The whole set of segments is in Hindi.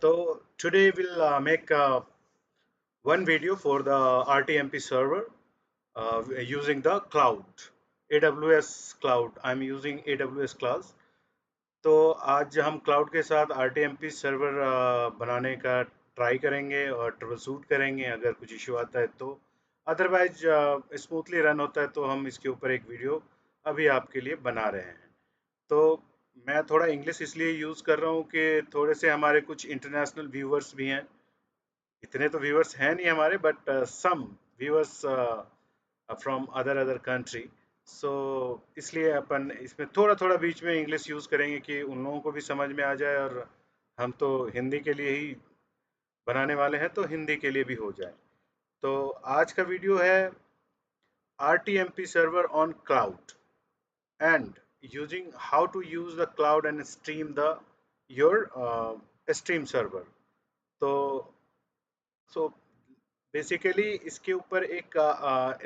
So today we'll make one video for the RTMP server using the cloud, AWS cloud. I'm using AWS class. तो आज हम क्लाउड के साथ RTMP सर्वर बनाने का ट्राई करेंगे और ट्रबल करेंगे अगर कुछ इशू आता है तो। अदरवाइज स्मूथली रन होता है तो हम इसके ऊपर एक वीडियो अभी आपके लिए बना रहे हैं। तो मैं थोड़ा इंग्लिश इसलिए यूज़ कर रहा हूँ कि थोड़े से हमारे कुछ इंटरनेशनल व्यूवर्स भी हैं। इतने तो व्यूवर्स हैं नहीं हमारे, but some viewers from other other country. So इसलिए अपन इसमें थोड़ा थोड़ा बीच में इंग्लिश यूज़ करेंगे कि उन लोगों को भी समझ में आ जाए, और हम तो हिंदी के लिए ही बनाने वाले हैं तो हिंदी के लिए भी हो जाए। तो आज का वीडियो है RTMP server on cloud and using how to use the cloud and stream the your stream server। तो सो बेसिकली इसके ऊपर एक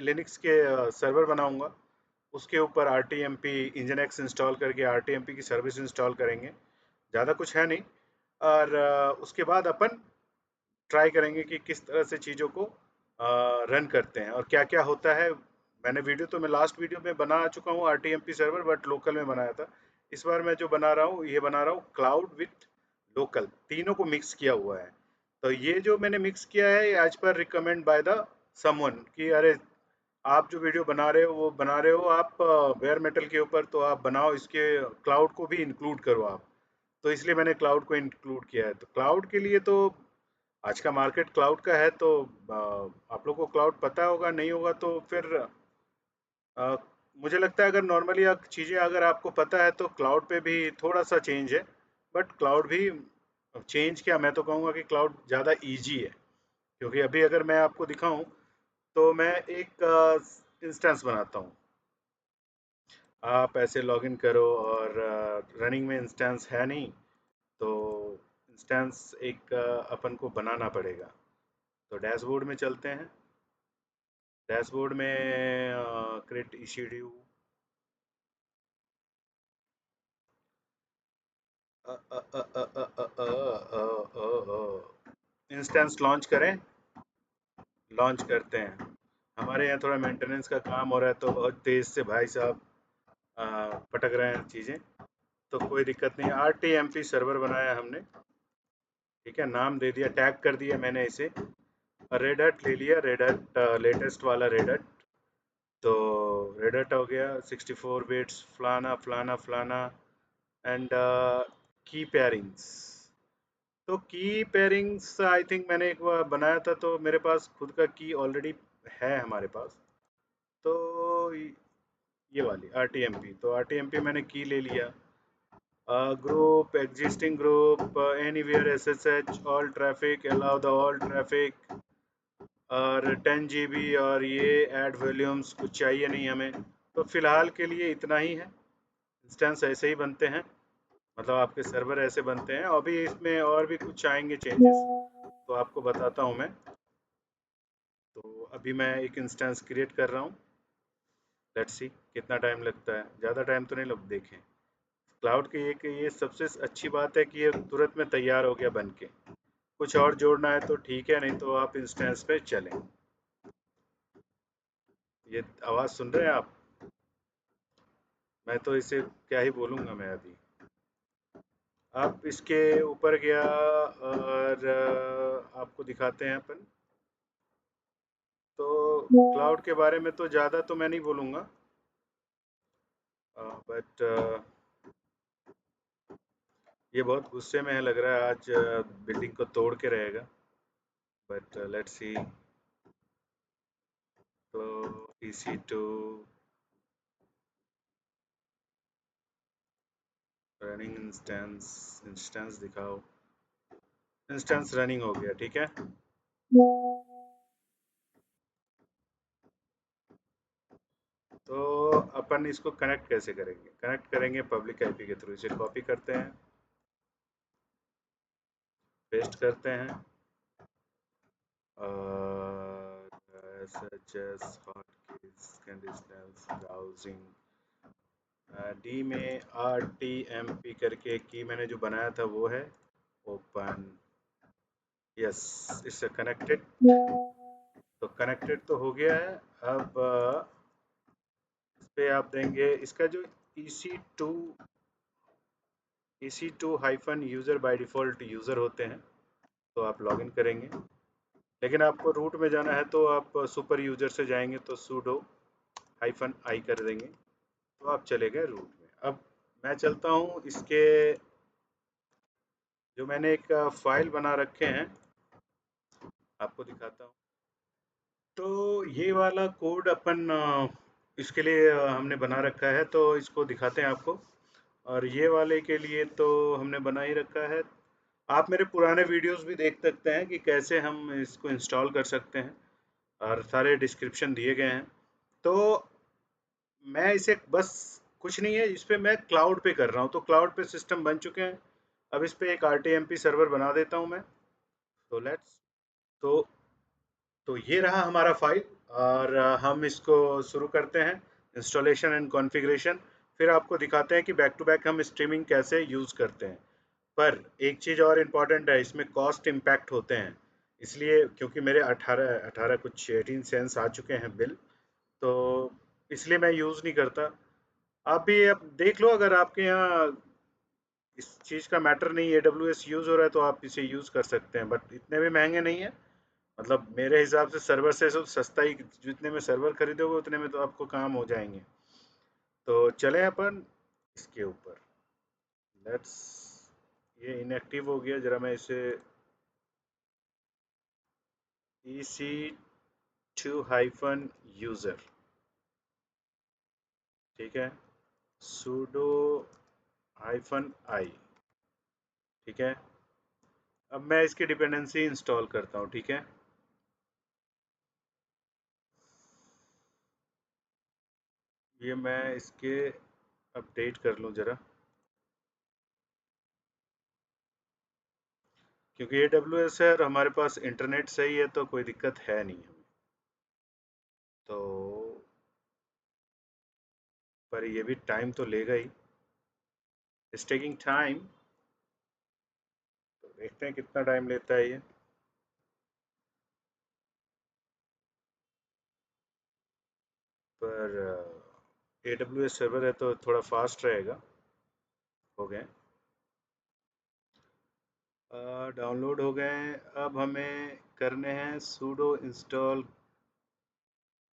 लिनक्स के सर्वर बनाऊंगा, उसके ऊपर RTMP इंजन इंस्टॉल करके RTMP की सर्विस इंस्टॉल करेंगे। ज़्यादा कुछ है नहीं। और उसके बाद अपन ट्राई करेंगे कि किस तरह से चीज़ों को रन करते हैं और क्या क्या होता है। मैंने वीडियो तो मैं लास्ट वीडियो में बना चुका हूँ RTMP सर्वर, बट लोकल में बनाया था। इस बार मैं जो बना रहा हूँ ये बना रहा हूँ क्लाउड विथ लोकल, तीनों को मिक्स किया हुआ है। तो ये जो मैंने मिक्स किया है as per recommend by the someone कि अरे आप जो वीडियो बना रहे हो वो बना रहे हो आप वेयर मेटल के ऊपर, तो आप बनाओ इसके क्लाउड को भी इंक्लूड करो आप। तो इसलिए मैंने क्लाउड को इंक्लूड किया है। तो क्लाउड के लिए तो आज का मार्केट क्लाउड का है, तो आप लोग को क्लाउड पता होगा, नहीं होगा तो फिर अ, मुझे लगता है अगर नॉर्मली चीज़ें अगर आपको पता है तो क्लाउड पे भी थोड़ा सा चेंज है। बट क्लाउड भी चेंज क्या, मैं तो कहूँगा कि क्लाउड ज़्यादा इजी है। क्योंकि अभी अगर मैं आपको दिखाऊं तो मैं एक इंस्टेंस बनाता हूँ। आप ऐसे लॉगिन करो और रनिंग में इंस्टेंस है नहीं, तो इंस्टेंस एक अपन को बनाना पड़ेगा। तो डैशबोर्ड में चलते हैं। डैशबोर्ड में क्रिएट ईसीडीयू इंस्टेंस लॉन्च करें। लॉन्च करते हैं। हमारे यहाँ थोड़ा मेंटेनेंस का काम हो रहा है तो बहुत तेज़ से भाई साहब पटक रहे हैं चीज़ें। तो कोई दिक्कत नहीं। RTMP सर्वर बनाया हमने, ठीक है, नाम दे दिया, टैग कर दिया मैंने इसे। रेड हट ले लिया, रेड हट लेटेस्ट वाला रेड हट। तो रेड हट हो गया 64 बिट्स फलाना फलाना फलाना। एंड की पेयरिंग्स। तो की पेयरिंग्स आई थिंक मैंने एक बार बनाया था, तो मेरे पास खुद का की ऑलरेडी है हमारे पास। तो ये वाली RTMP, तो RTMP मैंने की ले लिया। Group, existing group, anywhere SSH, all traffic, allow the all traffic, और 10 GB, और ये ऐड वॉल्यूम्स कुछ चाहिए नहीं हमें। तो फिलहाल के लिए इतना ही है। इंस्टेंस ऐसे ही बनते हैं, मतलब आपके सर्वर ऐसे बनते हैं। अभी इसमें और भी कुछ आएंगे चेंजेस, तो आपको बताता हूँ मैं। तो अभी मैं एक इंस्टेंस क्रिएट कर रहा हूँ। लेट्स सी कितना टाइम लगता है। ज़्यादा टाइम तो नहीं लग, देखें। क्लाउड की एक ये सबसे अच्छी बात है कि ये तुरंत में तैयार हो गया बन के। कुछ और जोड़ना है तो ठीक है, नहीं तो आप इंस्टेंस पे चलें। ये आवाज़ सुन रहे हैं आप? मैं तो इसे क्या ही बोलूँगा मैं अभी। आप इसके ऊपर गया और आपको दिखाते हैं अपन। तो क्लाउड के बारे में तो ज़्यादा तो मैं नहीं बोलूँगा, बट ये बहुत गुस्से में है लग रहा है आज। बिल्डिंग को तोड़ के रहेगा, बट लेट्स सी। तो EC2 रनिंग इंस्टेंस, इंस्टेंस दिखाओ। इंस्टेंस रनिंग हो गया, ठीक है। तो अपन इसको कनेक्ट कैसे करेंगे? कनेक्ट करेंगे पब्लिक आईपी के थ्रू। इसे कॉपी करते हैं, पेस्ट करते हैं, और SHS hotkeys conditionals browsing D में RTMP करके की मैंने जो बनाया था वो है ओपन। यस, इससे कनेक्टेड। तो कनेक्टेड तो हो गया है। अब इस पे आप देंगे इसका जो EC2 EC2 hyphen user by default user होते हैं, तो आप लॉगिन करेंगे। लेकिन आपको रूट में जाना है तो आप सुपर यूज़र से जाएंगे तो sudo हाइफन आई कर देंगे, तो आप चले गए रूट में। अब मैं चलता हूँ इसके, जो मैंने एक फाइल बना रखे हैं, आपको दिखाता हूँ। तो ये वाला कोड अपन इसके लिए हमने बना रखा है, तो इसको दिखाते हैं आपको। और ये वाले के लिए तो हमने बना ही रखा है। आप मेरे पुराने वीडियोस भी देख सकते हैं कि कैसे हम इसको इंस्टॉल कर सकते हैं, और सारे डिस्क्रिप्शन दिए गए हैं। तो मैं इसे बस, कुछ नहीं है, इस पे मैं क्लाउड पे कर रहा हूँ, तो क्लाउड पे सिस्टम बन चुके हैं। अब इस पे एक RTMP सर्वर बना देता हूँ मैं। तो लेट्स, तो ये रहा हमारा फाइल। और हम इसको शुरू करते हैं इंस्टॉलेशन एंड कॉन्फ़िगरेशन। फिर आपको दिखाते हैं कि बैक टू बैक हम स्ट्रीमिंग कैसे यूज़ करते हैं। पर एक चीज़ और इम्पॉर्टेंट है, इसमें कॉस्ट इम्पैक्ट होते हैं। इसलिए क्योंकि मेरे 18 कुछ 18 सेंस आ चुके हैं बिल, तो इसलिए मैं यूज़ नहीं करता। आप भी अब देख लो, अगर आपके यहाँ इस चीज़ का मैटर नहीं, AWS यूज़ हो रहा है तो आप इसे यूज़ कर सकते हैं, बट इतने भी महंगे नहीं है। मतलब मेरे हिसाब से सर्वर से तो सस्ता ही, जितने में सर्वर खरीदोगे उतने में तो आपको काम हो जाएंगे। तो चलें अपन इसके ऊपर। लेट्स, ये इनएक्टिव हो गया, जरा मैं इसे EC2 हाइफन यूज़र, ठीक है, sudo हाइफन आई, ठीक है। अब मैं इसकी डिपेंडेंसी इंस्टॉल करता हूँ, ठीक है। ये मैं इसके अपडेट कर लूँ ज़रा, क्योंकि AWS है और हमारे पास इंटरनेट सही है, तो कोई दिक्कत है नहीं हमें। तो पर ये भी टाइम तो लेगा ही, इट्स टेकिंग टाइम। तो देखते हैं कितना टाइम लेता है ये। पर AWS सर्वर है तो थोड़ा फास्ट रहेगा। हो गए, डाउनलोड हो गए हैं। अब हमें करने हैं sudo इंस्टॉल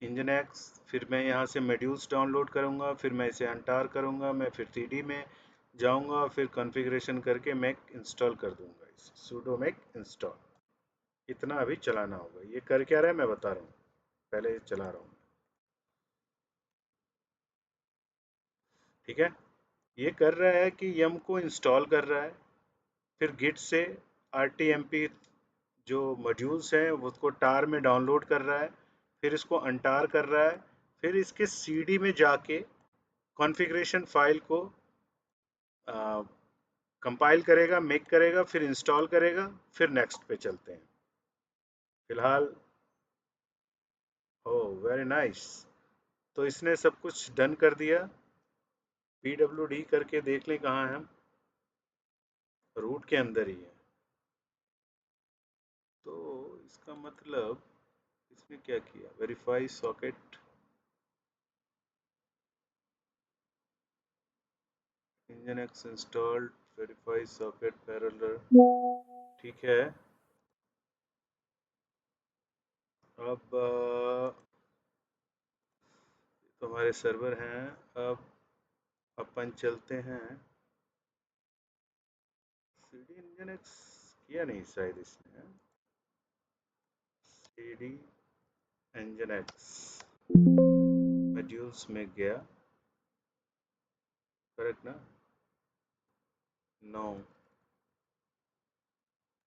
nginx। फिर मैं यहाँ से मॉड्यूल्स डाउनलोड करूँगा, फिर मैं इसे अनटार करूँगा, मैं फिर CD में जाऊँगा, फिर कॉन्फ़िगरेशन करके मैक इंस्टॉल कर दूँगा। इसे sudo मैक इंस्टॉल, इतना अभी चलाना होगा। ये कर क्या रहा है मैं बता रहा हूँ, पहले चला रहा हूँ, ठीक है। ये कर रहा है कि यम को इंस्टॉल कर रहा है, फिर गिट से RTMP जो मॉड्यूल्स हैं उसको टार में डाउनलोड कर रहा है, फिर इसको अनटार कर रहा है, फिर इसके CD में जाके कॉन्फ़िगरेशन फाइल को कंपाइल करेगा, मेक करेगा, फिर इंस्टॉल करेगा, फिर नेक्स्ट पे चलते हैं फिलहाल। Oh very nice. तो इसने सब कुछ डन कर दिया। PWD करके देख लें कहाँ है हम, रूट के अंदर ही है। तो इसका मतलब इसने क्या किया, verify socket, nginx installed, verify socket parallel, ठीक है। अब तो हमारे सर्वर हैं। अब अपन चलते हैं CD nginx, किया नहीं शायद इसने, CD nginx मॉड्यूल्स में गया, करेक्ट ना? नो,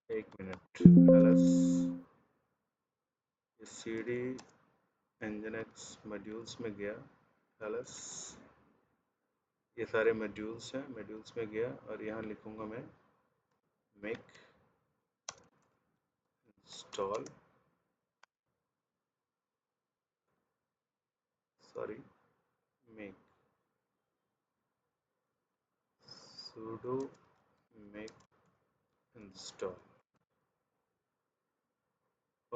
एक minute, LS, CD nginx modules में गया, एलएस, ये सारे मॉड्यूल्स हैं, मॉड्यूल्स में गया और यहाँ लिखूंगा मैं make install, sorry, make sudo make install,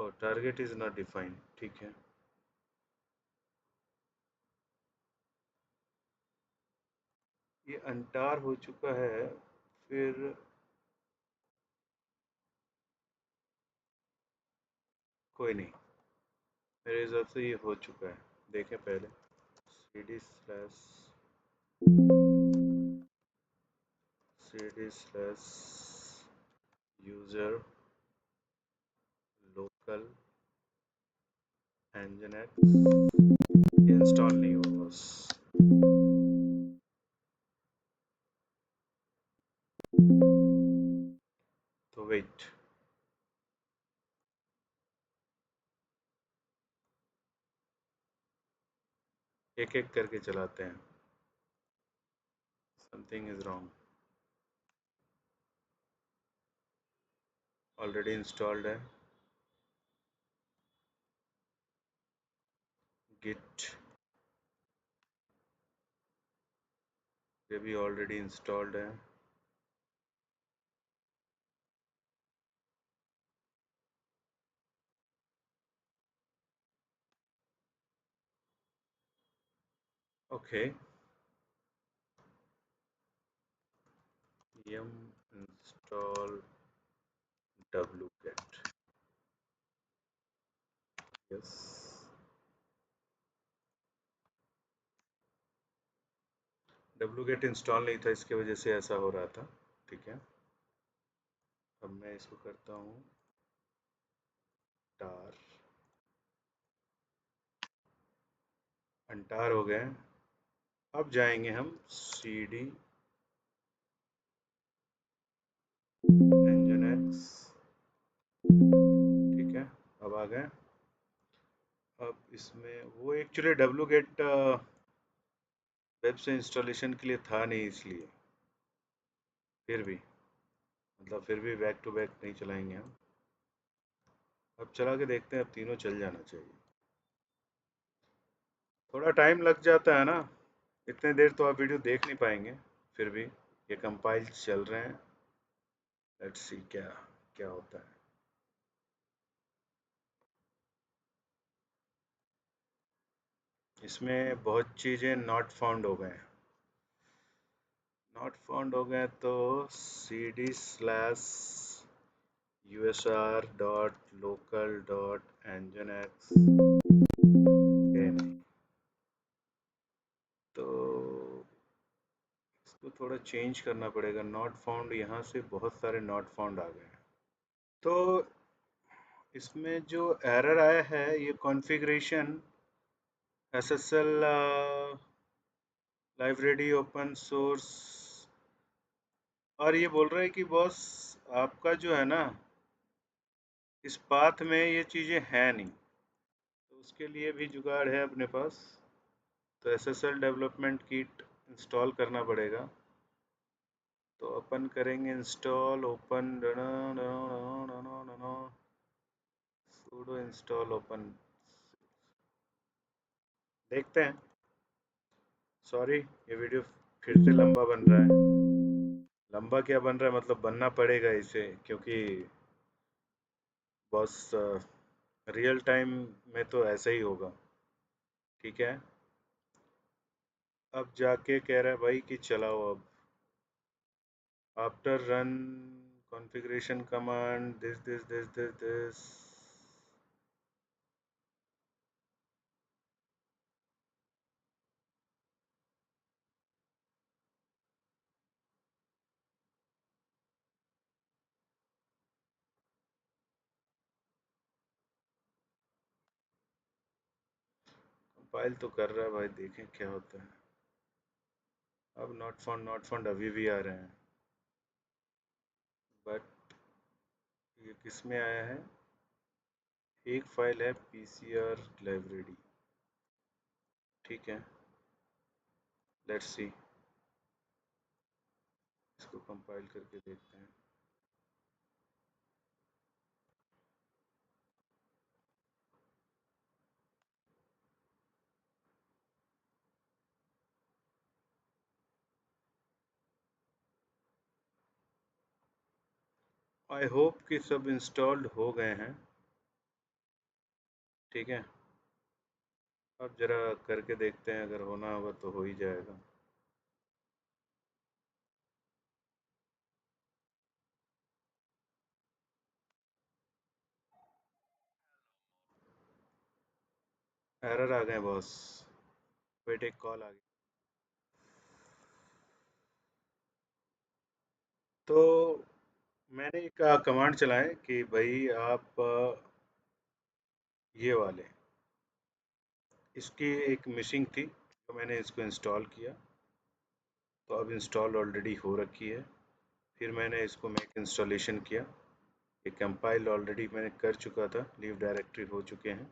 और टारगेट इज नॉट डिफाइंड, ठीक है। ये अनटार हो चुका है, फिर कोई नहीं, मेरे हिसाब से ये हो चुका है। देखें पहले, cd/cd/user local nginx, ये इंस्टॉल नहीं हुआ बस। तो वेट, एक एक करके चलाते हैं। Something is wrong. Already installed है। गिट, ये भी ऑलरेडी इंस्टॉल्ड है। Okay, yum install wget, yes. wget install नहीं था, इसके वजह से ऐसा हो रहा था, ठीक है। अब मैं इसको करता हूँ टार, अंटार हो गए। अब जाएंगे हम cd nginx, ठीक है। अब आ गए। अब इसमें वो एक्चुअली wget वेब से इंस्टॉलेशन के लिए था नहीं, इसलिए फिर भी, मतलब फिर भी बैक टू बैक नहीं चलाएंगे हम। अब चला के देखते हैं, अब तीनों चल जाना चाहिए। थोड़ा टाइम लग जाता है ना, इतने देर तो आप वीडियो देख नहीं पाएंगे। फिर भी ये कंपाइल चल रहे हैं, लेट्स सी क्या क्या होता है। इसमें बहुत चीज़ें नॉट फाउंड हो गए हैं। नॉट फाउंड हो गए तो cd/usr.local.nginx, ये नहीं, तो इसको थोड़ा चेंज करना पड़ेगा। नॉट फाउंड, यहाँ से बहुत सारे नॉट फाउंड आ गए हैं। तो इसमें जो एरर आया है, ये configuration SSL library open source, और ये बोल रहा है कि बॉस आपका जो है ना, इस पाथ में ये चीज़ें हैं नहीं। तो उसके लिए भी जुगाड़ है अपने पास। तो एसएसएल डेवलपमेंट किट इंस्टॉल करना पड़ेगा। तो अपन करेंगे install open sudo install open, देखते हैं। सॉरी, ये वीडियो फिर से लंबा बन रहा है। लंबा क्या बन रहा है, मतलब बनना पड़ेगा इसे, क्योंकि बस रियल टाइम में तो ऐसा ही होगा, ठीक है। अब जाके कह रहा है भाई कि चलाओ अब। After run configuration command this compile तो कर रहा है भाई, देखें क्या होता है। अब नॉट फाउंड अभी भी आ रहे हैं, बट ये किस में आया है? एक फाइल है pcr लाइब्रेरी, ठीक है। लेट्स सी, इसको कंपाइल करके देखते हैं। आई होप कि सब इंस्टॉल्ड हो गए हैं। ठीक है, अब जरा करके देखते हैं, अगर होना होगा तो हो ही जाएगा। एरर आ गए बॉस। वेट, एक कॉल आ गई। तो मैंने एक कमांड चलाए कि भाई आप ये वाले, इसकी एक मिसिंग थी तो मैंने इसको इंस्टॉल किया। तो अब इंस्टॉल ऑलरेडी हो रखी है। फिर मैंने इसको मेक इंस्टॉलेशन किया। ये कंपाइल ऑलरेडी मैंने कर चुका था, लीव डायरेक्टरी हो चुके हैं,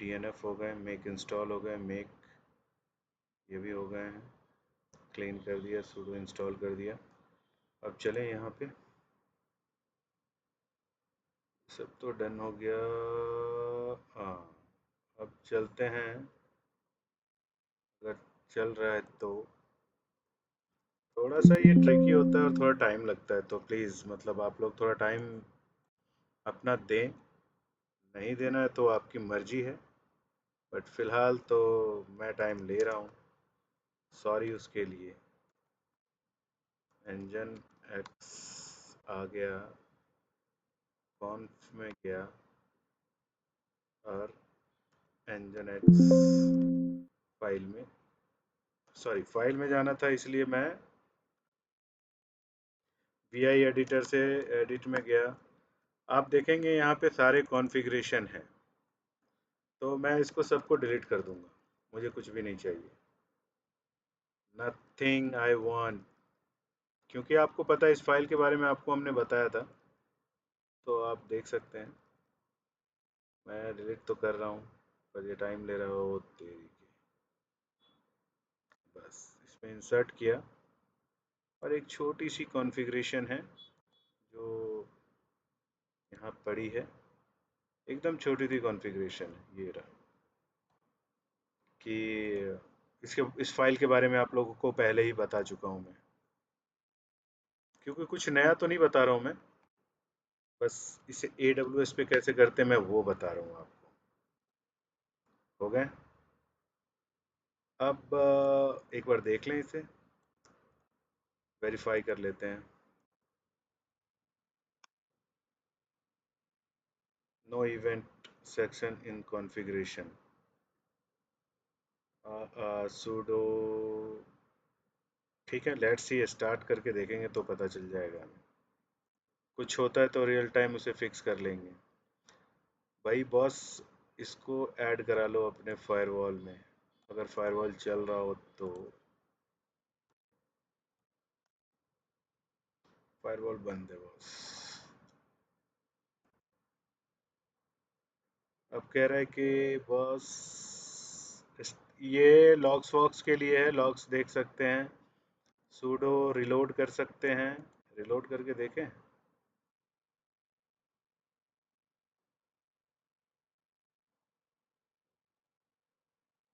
डीएनएफ हो गए, मेक इंस्टॉल हो गए, मेक ये भी हो गए हैं, क्लीन कर दिया, सुडो इंस्टॉल कर दिया। अब चलें यहाँ पे, सब तो डन हो गया। हाँ, अब चलते हैं, अगर चल रहा है तो। थोड़ा सा ये ट्रिकी होता है और थोड़ा टाइम लगता है, तो प्लीज़ मतलब आप लोग थोड़ा टाइम अपना दें। नहीं देना है तो आपकी मर्जी है, बट फ़िलहाल तो मैं टाइम ले रहा हूँ, सॉरी उसके लिए। इंजन एक्स आ गया, कॉन्फ में गया, और इंजन एक्स फाइल में, सॉरी फाइल में जाना था, इसलिए मैं वीआई एडिटर से एडिट में गया। आप देखेंगे यहाँ पे सारे कॉन्फ़िगरेशन हैं, तो मैं इसको सबको डिलीट कर दूंगा, मुझे कुछ भी नहीं चाहिए। नथिंग आई वांट, क्योंकि आपको पता है इस फाइल के बारे में आपको हमने बताया था, तो आप देख सकते हैं। मैं डिलीट तो कर रहा हूँ, पर ये टाइम ले रहा हो तेरी की। बस इसमें इंसर्ट किया, और एक छोटी सी कॉन्फ़िगरेशन है जो यहाँ पड़ी है, एकदम छोटी सी कॉन्फ़िगरेशन है, ये रहा। कि इसके इस फाइल के बारे में आप लोगों को पहले ही बता चुका हूँ मैं, क्योंकि कुछ नया तो नहीं बता रहा हूँ मैं, बस इसे AWS पे कैसे करते हैं मैं वो बता रहा हूँ आपको। हो गए। अब एक बार देख लें इसे, वेरीफाई कर लेते हैं। No event section in configuration, sudo। ठीक है, लेट्स सी, स्टार्ट करके देखेंगे तो पता चल जाएगा हमें। कुछ होता है तो रियल टाइम उसे फिक्स कर लेंगे। भाई बॉस, इसको ऐड करा लो अपने फायरवॉल में, अगर फायरवॉल चल रहा हो तो। फायरवॉल बंद है बॉस। अब कह रहा है कि बॉस ये लॉग्स वॉक्स के लिए है, लॉग्स देख सकते हैं, सूडो रिलोड कर सकते हैं, रिलोड करके देखें।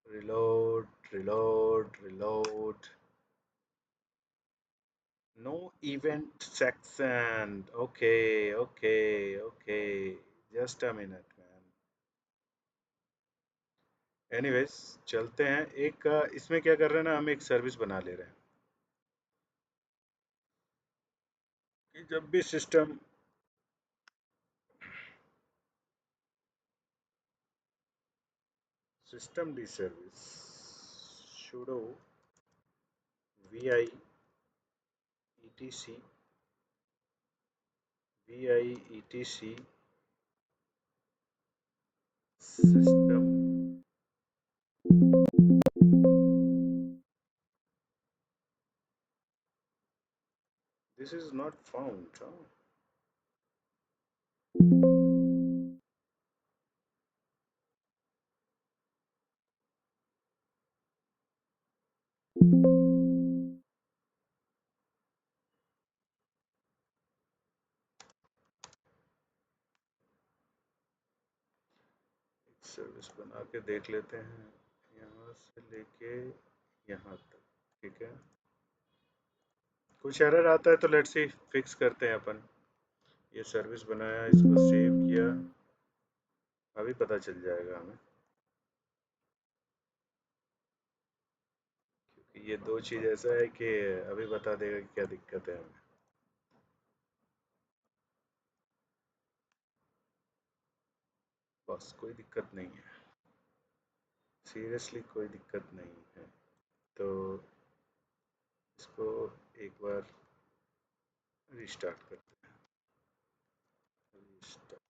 Reload, reload, reload. No event section, okay, okay, okay, just a minute man. Anyways, चलते हैं। एक इसमें क्या कर रहे हैं ना, हम एक सर्विस बना ले रहे हैं कि जब भी system, system D service sudo vi etc vi etc system, this is not found, huh? एक सर्विस बना के देख लेते हैं, यहाँ से लेके यहाँ तक। ठीक है, कुछ एरर आता है तो लेट्स सी, फिक्स करते हैं अपन। ये सर्विस बनाया, इसको सेव किया, अभी पता चल जाएगा हमें, क्योंकि ये दो चीज़ ऐसा है कि अभी बता देगा कि क्या दिक्कत है हमें। बस कोई दिक्कत नहीं है, सीरियसली कोई दिक्कत नहीं है। तो इसको एक बार रिस्टार्ट करते हैं। रिस्टार्ट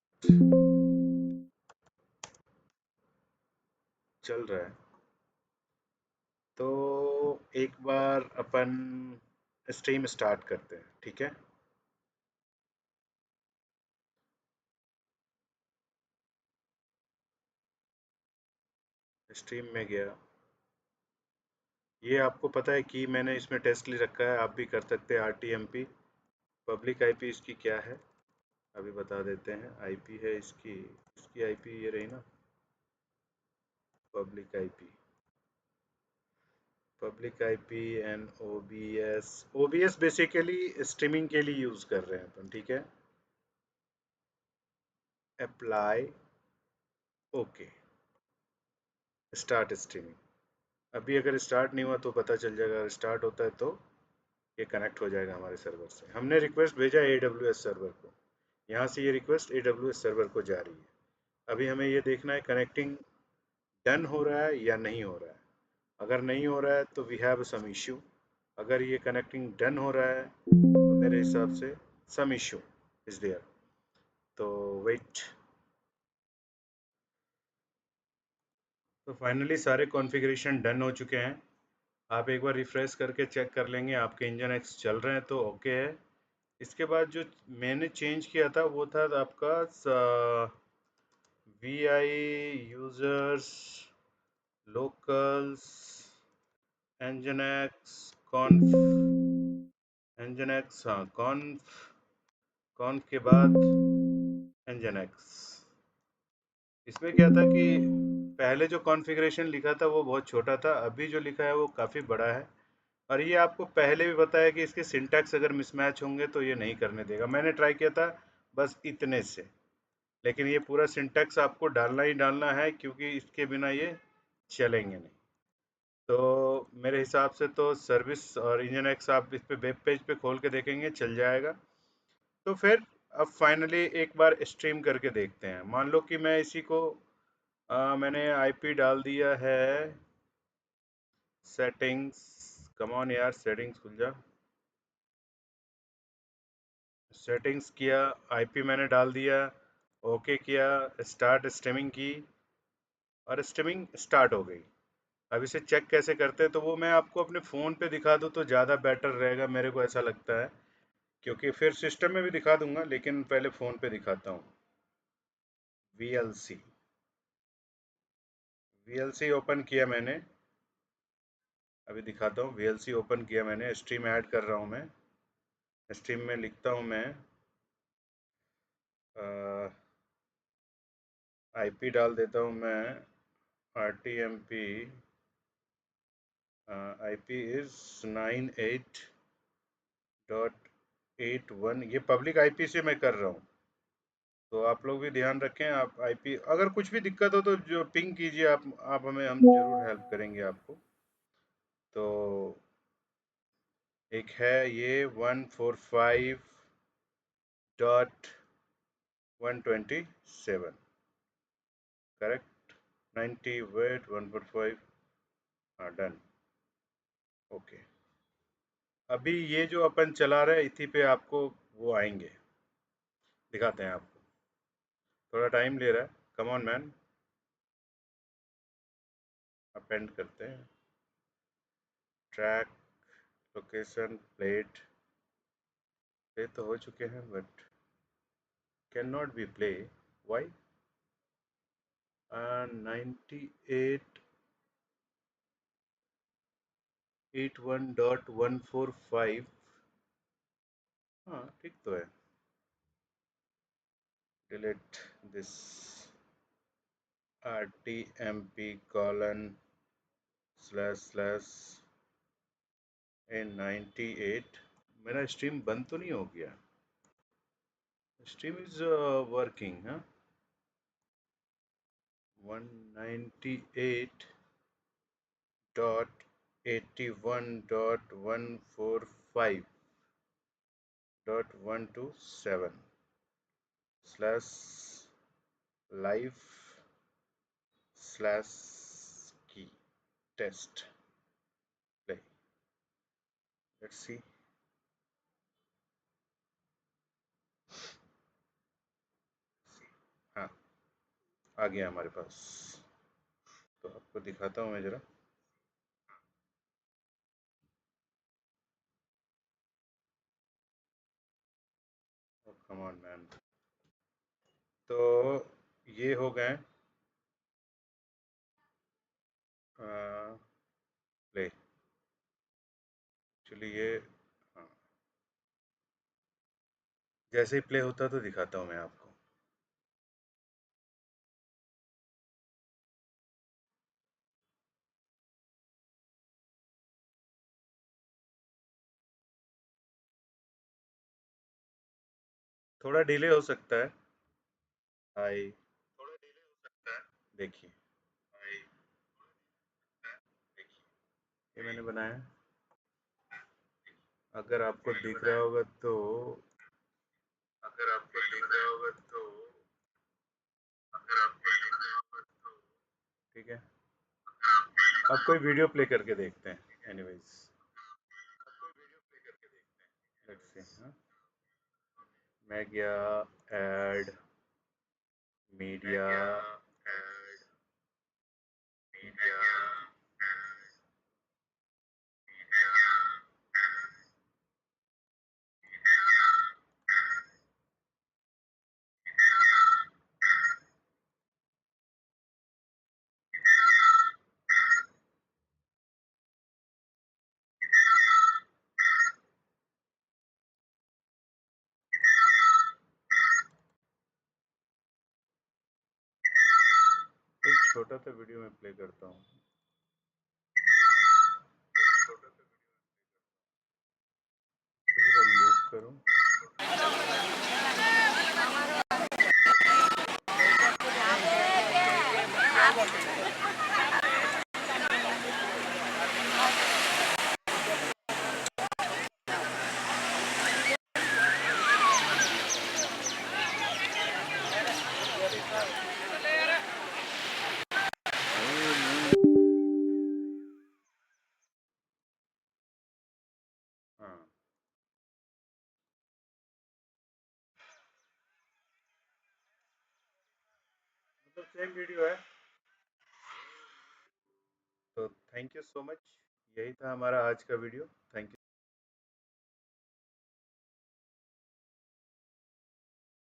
चल रहा है। तो एक बार अपन स्ट्रीम स्टार्ट करते हैं, ठीक है। स्ट्रीम में गया। ये आपको पता है कि मैंने इसमें टेस्ट ले रखा है, आप भी कर सकते हैं। R T M P public IP इसकी क्या है, अभी बता देते हैं। आईपी है इसकी, इसकी आईपी ये रही ना, public IP. Public IP and OBS. OBS basically streaming के लिए यूज़ कर रहे हैं अपन, ठीक है। Apply, okay, start streaming. अभी अगर स्टार्ट नहीं हुआ तो पता चल जाएगा, अगर स्टार्ट होता है तो ये कनेक्ट हो जाएगा हमारे सर्वर से। हमने रिक्वेस्ट भेजा है AWS सर्वर को, यहाँ से ये रिक्वेस्ट AWS सर्वर को जा रही है। अभी हमें ये देखना है कनेक्टिंग डन हो रहा है या नहीं हो रहा है। अगर नहीं हो रहा है तो वी हैव सम इशू। अगर ये कनेक्टिंग डन हो रहा है तो मेरे हिसाब से सम इशू इज देयर। तो वेट। तो फाइनली सारे कॉन्फ़िगरेशन डन हो चुके हैं। आप एक बार रिफ्रेश करके चेक कर लेंगे, आपके इंजन एक्स चल रहे हैं तो ओके है। इसके बाद जो मैंने चेंज किया था वो था आपका वी आई यूजर्स लोकल्स एनजिनक्स कॉन्फ, एनजिनक्स, हाँ कॉन्फ, कॉन्फ के बाद एनजिनक्स। इसमें क्या था कि पहले जो कॉन्फ़िगरेशन लिखा था वो बहुत छोटा था, अभी जो लिखा है वो काफ़ी बड़ा है। और ये आपको पहले भी बताया कि इसके सिंटैक्स अगर मिसमैच होंगे तो ये नहीं करने देगा। मैंने ट्राई किया था बस इतने से, लेकिन ये पूरा सिंटैक्स आपको डालना ही डालना है, क्योंकि इसके बिना ये चलेंगे नहीं। तो मेरे हिसाब से तो सर्विस और इंजन एक्स आप इस पे वेब पेज पे खोल के देखेंगे चल जाएगा। तो फिर अब फाइनली एक बार स्ट्रीम करके देखते हैं। मान लो कि मैं इसी को मैंने आईपी डाल दिया है सेटिंग्स। कम ऑन यार, सेटिंग्स खुल जा। सेटिंग्स किया, आईपी मैंने डाल दिया, ओके किया, स्टार्ट स्ट्रीमिंग की और स्ट्रीमिंग स्टार्ट हो गई। अब इसे चेक कैसे करते हैं तो वो मैं आपको अपने फ़ोन पे दिखा दूँ तो ज़्यादा बेटर रहेगा, मेरे को ऐसा लगता है। क्योंकि फिर सिस्टम में भी दिखा दूंगा, लेकिन पहले फ़ोन पे दिखाता हूँ। VLC, VLC ओपन किया मैंने, अभी दिखाता हूँ। VLC ओपन किया मैंने, स्ट्रीम ऐड कर रहा हूँ मैं। स्ट्रीम में लिखता हूँ मैं आईपी डाल देता हूँ मैं, RTMP IP इज़ 98.81। ये पब्लिक आईपी से मैं कर रहा हूँ, तो आप लोग भी ध्यान रखें। आप आईपी अगर कुछ भी दिक्कत हो तो जो पिंग कीजिए आप हमें, हम ज़रूर हेल्प करेंगे आपको। तो एक है ये 145.127, करेक्ट। 90 वेट 145, हाँ डन, ओके। अभी ये जो अपन चला रहे हैं इसी पे आपको वो आएंगे, दिखाते हैं आपको। थोड़ा टाइम ले रहा है, कम ऑन मैन। अपेंड करते हैं ट्रैक लोकेशन प्लेट। प्ले तो हो चुके हैं but can not be play, why. 98 81.145, हाँ ठीक तो है। Delete this RTMP colon slash slash A98। मेरा स्ट्रीम बंद तो नहीं हो गया? स्ट्रीम इज वर्किंग, हाँ। 198.81.145.127/live/key test play. Let's see. हाँ, आ गया हमारे पास। तो आपको दिखाता हूँ मैं जरा। Come on man. तो ये हो गए प्ले। एक्चुअली ये, हाँ, जैसे ही प्ले होता है तो दिखाता हूँ मैं आपको। थोड़ा डिले हो सकता है। हाय, देखिए, ये मैंने बनाया। अगर आपको दिख रहा होगा तो, ठीक है। अब कोई वीडियो प्ले करके देखते हैं। Anyways, let's see. मैं गया ऐड मीडिया, एक छोटा सा वीडियो में प्ले करता हूँ। लूप करूँ। हाँ, मतलब सेम वीडियो है। तो थैंक यू सो मच। यही था हमारा आज का वीडियो। Thank you.